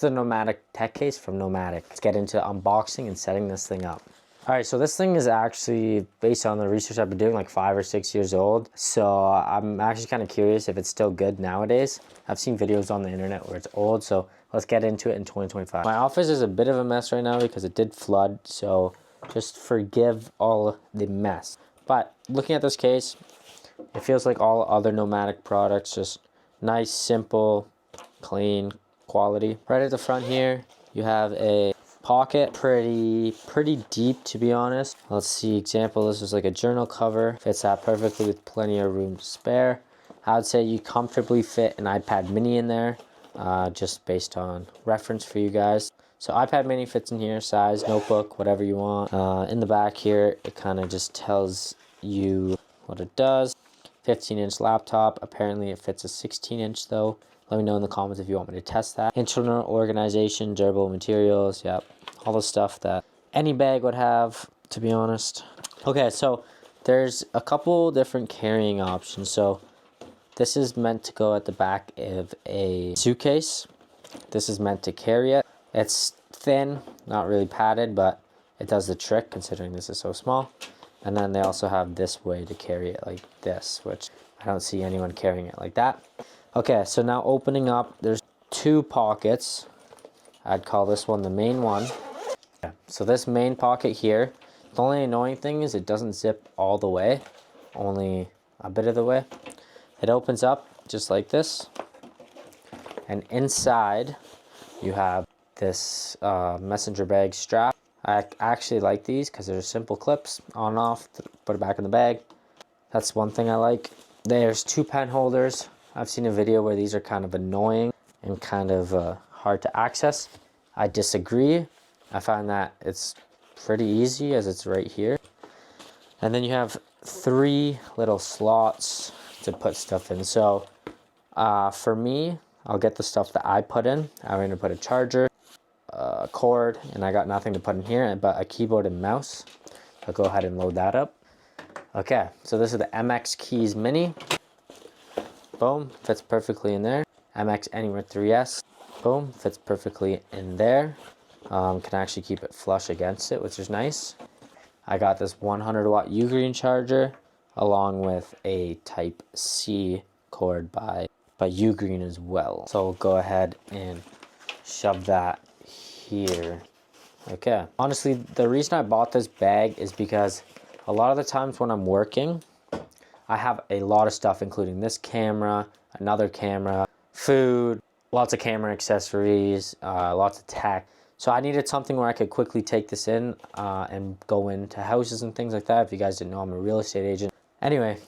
The NOMATIC tech case from NOMATIC. Let's get into unboxing and setting this thing up. All right, so this thing is actually, based on the research I've been doing, like 5 or 6 years old. So I'm actually kind of curious if it's still good nowadays. I've seen videos on the internet where it's old, so let's get into it in 2025. My office is a bit of a mess right now because it did flood, so just forgive all the mess. But looking at this case, it feels like all other NOMATIC products, just nice, simple, clean, quality. Right at the front here, you have a pocket, pretty deep to be honest. Let's see, example, this is like a journal cover, fits that perfectly with plenty of room to spare. I would say you comfortably fit an iPad mini in there, just based on reference for you guys. So iPad mini fits in here, size, notebook, whatever you want. In the back here, it kind of just tells you what it does. 15-inch laptop, apparently it fits a 16-inch though. Let me know in the comments if you want me to test that. Internal organization, durable materials, yep. All the stuff that any bag would have, to be honest. Okay, so there's a couple different carrying options. So this is meant to go at the back of a suitcase. This is meant to carry it. It's thin, not really padded, but it does the trick considering this is so small. And then they also have this way to carry it like this, which I don't see anyone carrying it like that. Okay, so now opening up, there's 2 pockets. I'd call this one the main one. Okay, so this main pocket here, the only annoying thing is it doesn't zip all the way, only a bit of the way. It opens up just like this. And inside, you have this messenger bag strap. I actually like these because they're simple clips, on and off, put it back in the bag. That's one thing I like. There's 2 pen holders. I've seen a video where these are kind of annoying and kind of hard to access. I disagree. I find that it's pretty easy as it's right here. And then you have 3 little slots to put stuff in. So for me, I'll get the stuff that I put in. I'm going to put a charger, a cord, and I got nothing to put in here, but a keyboard and mouse. I'll go ahead and load that up. Okay, so this is the MX Keys Mini. Boom, fits perfectly in there. MX Anywhere 3S. Boom, fits perfectly in there. Can actually keep it flush against it, which is nice. I got this 100-watt Ugreen charger along with a Type C cord by Ugreen as well. So we'll go ahead and shove that here. Okay, honestly, the reason I bought this bag is because a lot of the times when I'm working, I have a lot of stuff, including this camera, another camera, food, lots of camera accessories, lots of tech. So I needed something where I could quickly take this in and go into houses and things like that. If you guys didn't know, I'm a real estate agent. Anyway,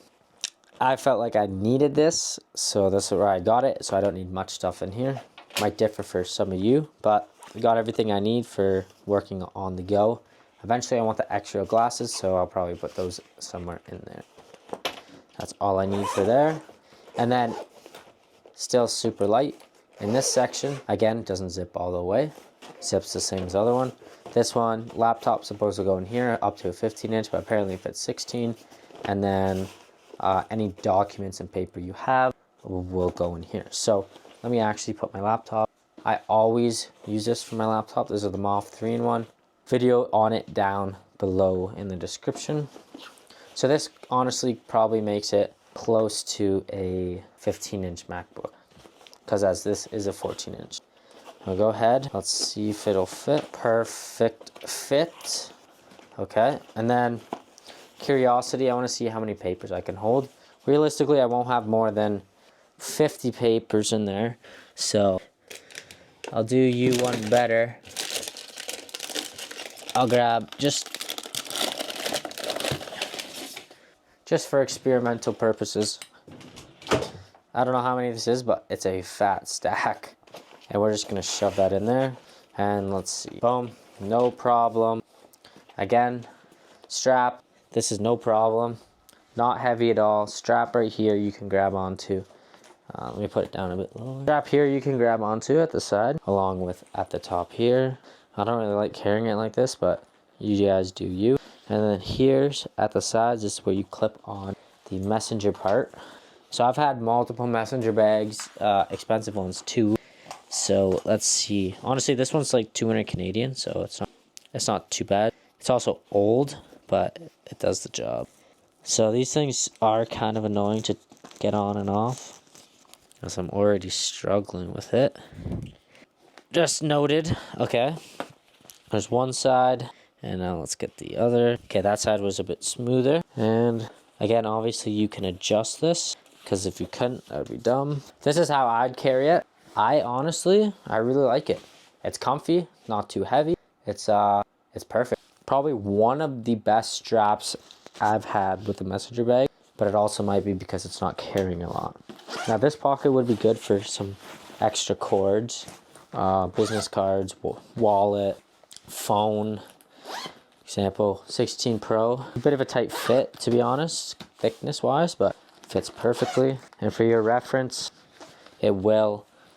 I felt like I needed this, so this is where I got it. So I don't need much stuff in here. Might differ for some of you, but I got everything I need for working on the go. Eventually I want the extra glasses, so I'll probably put those somewhere in there. That's all I need for there. And then still super light. In this section, again, doesn't zip all the way. Zips the same as the other one. This one, laptop's supposed to go in here up to a 15-inch, but apparently it fits 16. And then any documents and paper you have will go in here. So let me actually put my laptop. I always use this for my laptop. This is the MOF 3-in-1. Video on it down below in the description. So this honestly probably makes it close to a 15-inch MacBook, because as this is a 14-inch. I'll go ahead, let's see if it'll fit. Perfect fit. Okay, and then curiosity, I want to see how many papers I can hold. Realistically, I won't have more than 50 papers in there, so I'll do you one better. I'll grab just for experimental purposes. I don't know how many this is, but it's a fat stack. And we're just gonna shove that in there. And let's see, boom, no problem. Again, strap, this is no problem. Not heavy at all. Strap right here you can grab onto. Let me put it down a bit lower. Strap here you can grab onto at the side, along with at the top here. I don't really like carrying it like this, but you guys do you. And then here's at the sides, this is where you clip on the messenger part. So I've had multiple messenger bags, expensive ones too. So let's see. Honestly, this one's like 200 Canadian, so it's not too bad. It's also old, but it does the job. So these things are kind of annoying to get on and off, as I'm already struggling with it. Just noted. Okay, there's one side, and now let's get the other. Okay, that side was a bit smoother, and again, obviously you can adjust this, because if you couldn't, that would be dumb. This is how I'd carry it. I really like it. It's comfy, not too heavy. It's perfect. Probably one of the best straps I've had with the messenger bag, but it also might be because it's not carrying a lot. Now this pocket would be good for some extra cords, business cards, wallet, phone. Example, 16 Pro. A bit of a tight fit, to be honest, thickness wise, but fits perfectly. And for your reference,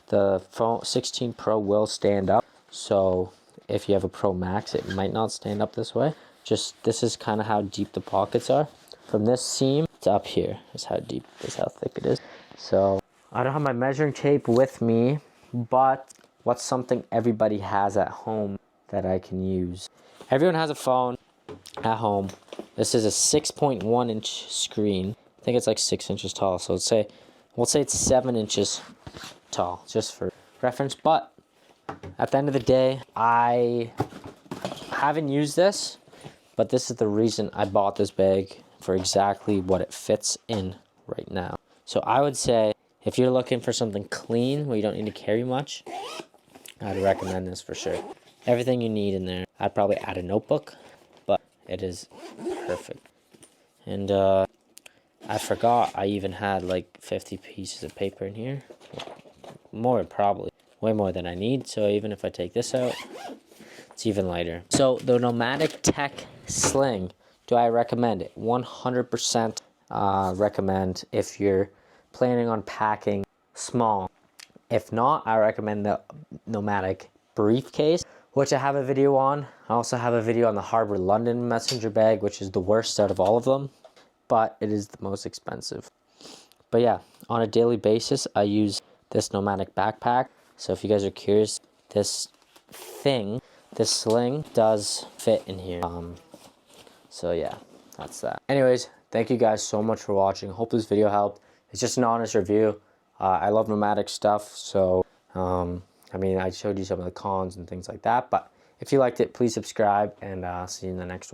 the phone 16 Pro will stand up. So if you have a Pro Max, it might not stand up this way. This is kind of how deep the pockets are. From this seam to up here is how deep, is how thick it is. So I don't have my measuring tape with me, but what's something everybody has at home that I can use? Everyone has a phone at home. This is a 6.1 inch screen. I think it's like 6 inches tall. So we'll say it's 7 inches tall, just for reference. But at the end of the day, I haven't used this, but this is the reason I bought this bag, for exactly what it fits in right now. So I would say if you're looking for something clean where you don't need to carry much, I'd recommend this for sure. Everything you need in there. I'd probably add a notebook, but it is perfect. And I forgot I even had like 50 pieces of paper in here. More, probably. Way more than I need. So even if I take this out, it's even lighter. So the NOMATIC Tech Sling, do I recommend it? 100% recommend if you're planning on packing small. If not, I recommend the NOMATIC Briefcase, which I have a video on. I also have a video on the Harbour London messenger bag, which is the worst out of all of them, but it is the most expensive. But yeah, on a daily basis, I use this NOMATIC backpack. So if you guys are curious, this sling does fit in here. So yeah, that's that. Anyways, thank you guys so much for watching. Hope this video helped. It's just an honest review. I love NOMATIC stuff, so I mean, I showed you some of the cons and things like that. But if you liked it, please subscribe, and see you in the next one.